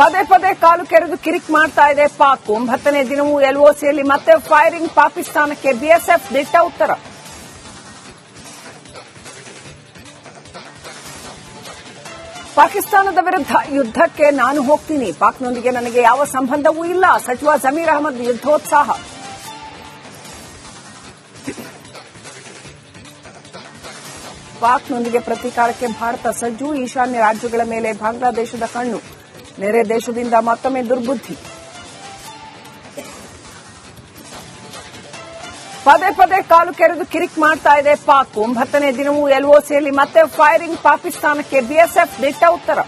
ಪದೇ ಪದೇ ಕಾಲು ಕೆರೆದು ಕಿರಿಕ್ ಮಾಡ್ತಾ ಇದೆ ಪಾಕ್. 9ನೇ ದಿನವೂ ಎಲ್ಒಸಿಯಲ್ಲಿ ಮತ್ತೆ ಫೈರಿಂಗ್. ಪಾಕಿಸ್ತಾನಕ್ಕೆ ಬಿಎಸ್ಎಫ್ ದಿಟ್ಟ ಉತ್ತರ. ಪಾಕಿಸ್ತಾನದ ವಿರುದ್ಧ ಯುದ್ಧಕ್ಕೆ ನಾನು ಹೋಗ್ತೀನಿ. ಪಾಕ್ನೊಂದಿಗೆ ನನಗೆ ಯಾವ ಸಂಬಂಧವೂ ಇಲ್ಲ. ಸಚಿವ ಜಮೀರ್ ಅಹಮದ್ ಯುದ್ಧೋತ್ಸಾಹ. ಪಾಕ್ನೊಂದಿಗೆ ಪ್ರತೀಕಾರಕ್ಕೆ ಭಾರತ ಸಜ್ಜು. ಈಶಾನ್ಯ ರಾಜ್ಯಗಳ ಮೇಲೆ ಬಾಂಗ್ಲಾದೇಶದ ಕಣ್ಣು. ನೆರೆ ದೇಶದಿಂದ ಮತ್ತೊಮ್ಮೆ ದುರ್ಬುದ್ಧಿ. ಪದೇ ಪದೇ ಕಾಲು ಕೆರೆದು ಕಿರಿಕ್ ಮಾಡ್ತಾ ಇದೆ ಪಾಕ್. 9ನೇ ದಿನವೂ ಎಲ್ಒಸಿಯಲ್ಲಿ ಮತ್ತೆ ಫೈರಿಂಗ್. ಪಾಕಿಸ್ತಾನಕ್ಕೆ ಬಿಎಸ್ಎಫ್ ದಿಟ್ಟ ಉತ್ತರ.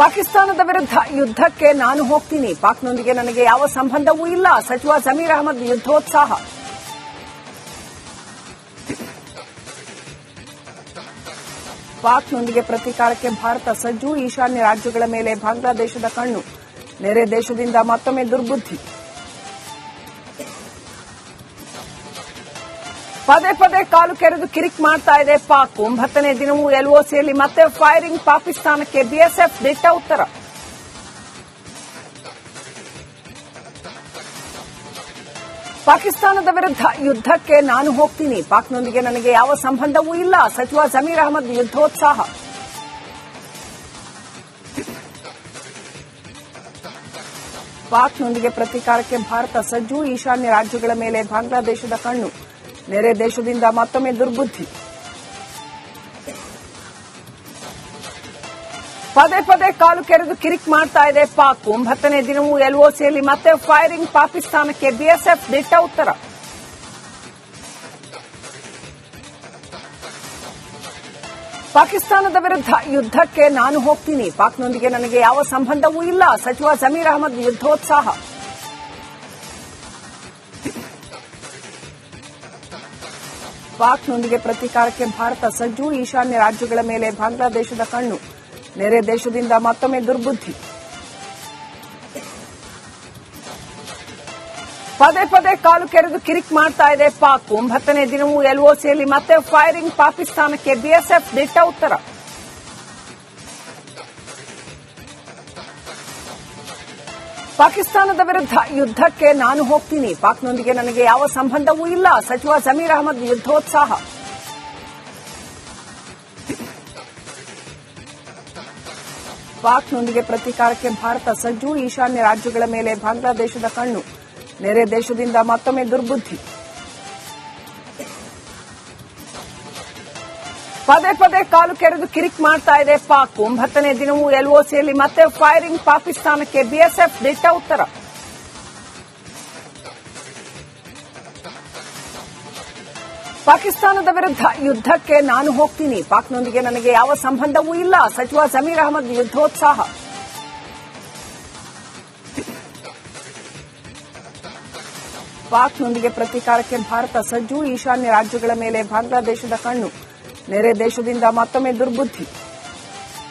ಪಾಕಿಸ್ತಾನದ ವಿರುದ್ಧ ಯುದ್ಧಕ್ಕೆ ನಾನು ಹೋಗ್ತೀನಿ. ಪಾಕ್ನೊಂದಿಗೆ ನನಗೆ ಯಾವ ಸಂಬಂಧವೂ ಇಲ್ಲ. ಸಚಿವ ಜಮೀರ್ ಅಹಮದ್ ಯುದ್ಧೋತ್ಸಾಹ. ಪಾಕ್ನೊಂದಿಗೆ ಪ್ರತೀಕಾರಕ್ಕೆ ಭಾರತ ಸಜ್ಜು. ಈಶಾನ್ಯ ರಾಜ್ಯಗಳ ಮೇಲೆ ಬಾಂಗ್ಲಾದೇಶದ ಕಣ್ಣು. ನೆರೆ ದೇಶದಿಂದ ಮತ್ತೊಮ್ಮೆ ದುರ್ಬುದ್ಧಿ. ಪದೇ ಪದೇ ಕಾಲು ಕೆರೆದು ಕಿರಿಕ್ ಮಾಡ್ತಾ ಇದೆ ಪಾಕ್. 9ನೇ ದಿನವೂ ಎಲ್ಒಸಿಯಲ್ಲಿ ಮತ್ತೆ ಫೈರಿಂಗ್. ಪಾಕಿಸ್ತಾನಕ್ಕೆ ಬಿಎಸ್ಎಫ್ ದಿಟ್ಟ ಉತ್ತರ. ಪಾಕಿಸ್ತಾನದ ವಿರುದ್ಧ ಯುದ್ಧಕ್ಕೆ ನಾನು ಹೋಗ್ತೀನಿ. ಪಾಕ್ನೊಂದಿಗೆ ನನಗೆ ಯಾವ ಸಂಬಂಧವೂ ಇಲ್ಲ. ಸಚಿವ ಜಮೀರ್ ಅಹಮದ್ ಯುದ್ಧೋತ್ಸಾಹ. ಪಾಕ್ನೊಂದಿಗೆ ಪ್ರತೀಕಾರಕ್ಕೆ ಭಾರತ ಸಜ್ಜು. ಈಶಾನ್ಯ ರಾಜ್ಯಗಳ ಮೇಲೆ ಬಾಂಗ್ಲಾದೇಶದ ಕಣ್ಣು. ನೆರೆ ದೇಶದಿಂದ ಮತ್ತೊಮ್ಮೆ ದುರ್ಬುದ್ಧಿ. ಪದೇ ಪದೇ ಕಾಲು ಕೆರೆದು ಕಿರಿಕ್ ಮಾಡ್ತಾ ಇದೆ ಪಾಕ್. 9ನೇ ದಿನವೂ ಎಲ್ಒಸಿಯಲ್ಲಿ ಮತ್ತೆ ಫೈರಿಂಗ್. ಪಾಕಿಸ್ತಾನಕ್ಕೆ ಬಿಎಸ್ಎಫ್ ದಿಟ್ಟ ಉತ್ತರ. ಪಾಕಿಸ್ತಾನದ ವಿರುದ್ಧ ಯುದ್ಧಕ್ಕೆ ನಾನು ಹೋಗ್ತೀನಿ. ಪಾಕ್ನೊಂದಿಗೆ ನನಗೆ ಯಾವ ಸಂಬಂಧವೂ ಇಲ್ಲ. ಸಚಿವ ಜಮೀರ್ ಅಹಮದ್ ಯುದ್ಧೋತ್ಸಾಹ. ಪಾಕ್ನೊಂದಿಗೆ ಪ್ರತೀಕಾರಕ್ಕೆ ಭಾರತ ಸಜ್ಜು. ಈಶಾನ್ಯ ರಾಜ್ಯಗಳ ಮೇಲೆ ಬಾಂಗ್ಲಾದೇಶದ ಕಣ್ಣು. ನೆರೆ ದೇಶದಿಂದ ಮತ್ತೊಮ್ಮೆ ದುರ್ಬುದ್ಧಿ. ಪದೇ ಪದೇ ಕಾಲು ಕೆರೆದು ಕಿರಿಕ್ ಮಾಡ್ತಾ ಇದೆ ಪಾಕ್. 9ನೇ ದಿನವೂ ಎಲ್ಒಸಿಯಲ್ಲಿ ಮತ್ತೆ ಫೈರಿಂಗ್. ಪಾಕಿಸ್ತಾನಕ್ಕೆ ಬಿಎಸ್ಎಫ್ ದಿಟ್ಟ ಉತ್ತರ. ಪಾಕಿಸ್ತಾನದ ವಿರುದ್ಧ ಯುದ್ಧಕ್ಕೆ ನಾನು ಹೋಗ್ತೀನಿ. ಪಾಕ್ನೊಂದಿಗೆ ನನಗೆ ಯಾವ ಸಂಬಂಧವೂ ಇಲ್ಲ. ಸಚಿವ ಜಮೀರ್ ಅಹಮದ್ ಯುದ್ಧೋತ್ಸಾಹ. ಪಾಕ್ನೊಂದಿಗೆ ಪ್ರತೀಕಾರಕ್ಕೆ ಭಾರತ ಸಜ್ಜು. ಈಶಾನ್ಯ ರಾಜ್ಯಗಳ ಮೇಲೆ ಬಾಂಗ್ಲಾದೇಶದ ಕಣ್ಣು. ನೆರೆ ದೇಶದಿಂದ ಮತ್ತೊಮ್ಮೆ ದುರ್ಬುದ್ಧಿ. ಪದೇ ಪದೇ ಕಾಲು ಕೆರೆದು ಕಿರಿಕ್ ಮಾಡ್ತಾ ಇದೆ ಪಾಕ್. 9ನೇ ದಿನವೂ ಎಲ್ಒಸಿಯಲ್ಲಿ ಮತ್ತೆ ಫೈರಿಂಗ್. ಪಾಕಿಸ್ತಾನಕ್ಕೆ ಬಿಎಸ್ಎಫ್ ದಿಟ್ಟ ಉತ್ತರ. ಪಾಕಿಸ್ತಾನದ ವಿರುದ್ಧ ಯುದ್ಧಕ್ಕೆ ನಾನು ಹೋಗ್ತೀನಿ. ಪಾಕ್ನೊಂದಿಗೆ ನನಗೆ ಯಾವ ಸಂಬಂಧವೂ ಇಲ್ಲ. ಸಚಿವ ಜಮೀರ್ ಅಹಮದ್ ಯುದ್ಧೋತ್ಸಾಹ. ಪಾಕ್ನೊಂದಿಗೆ ಪ್ರತೀಕಾರಕ್ಕೆ ಭಾರತ ಸಜ್ಜು. ಈಶಾನ್ಯ ರಾಜ್ಯಗಳ ಮೇಲೆ ಬಾಂಗ್ಲಾದೇಶದ ಕಣ್ಣು. ನೆರೆ ದೇಶದಿಂದ ಮತ್ತೊಮ್ಮೆ ದುರ್ಬುದ್ಧಿ.